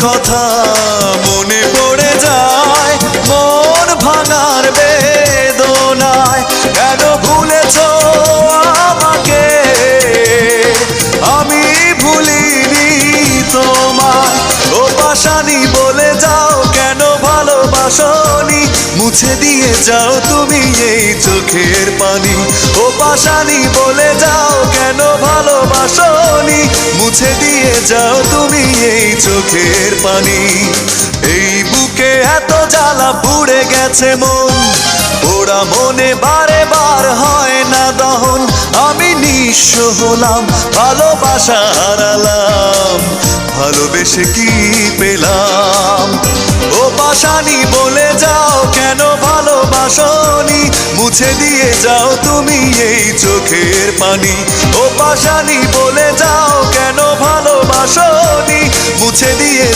কথা মনে পড়ে যায় মন ভাঙার বেদনায়। কেন ভুলেছো আমাকে, আমি ভুলিনি তোমায়। ও পাশানি বলে যাও কেন ভালোবাসনি, মুছে দিয়ে যাও তুমি এই চোখের পানি। ও পাশানি বলে যাও কেন ভালোবাসনি, মুছে দিয়ে যাও তুমি এই চোখের পানি। এই বুকে এত জ্বালা পুড়ে গেছে মন, ওরা মনে বারে বার হয় না দহন। আমি নিঃস্ব হলাম, ভালোবাসা হারালাম, ভালোবেসে কি পেলাম। ও পাশানি বলে যাও কেন ভালোবাসনি, মুছে দিয়ে যাও তুমি এই চোখের পানি। ও পাশানি বলে যাও কেন ভালোবাসনি, মুছে দিয়ে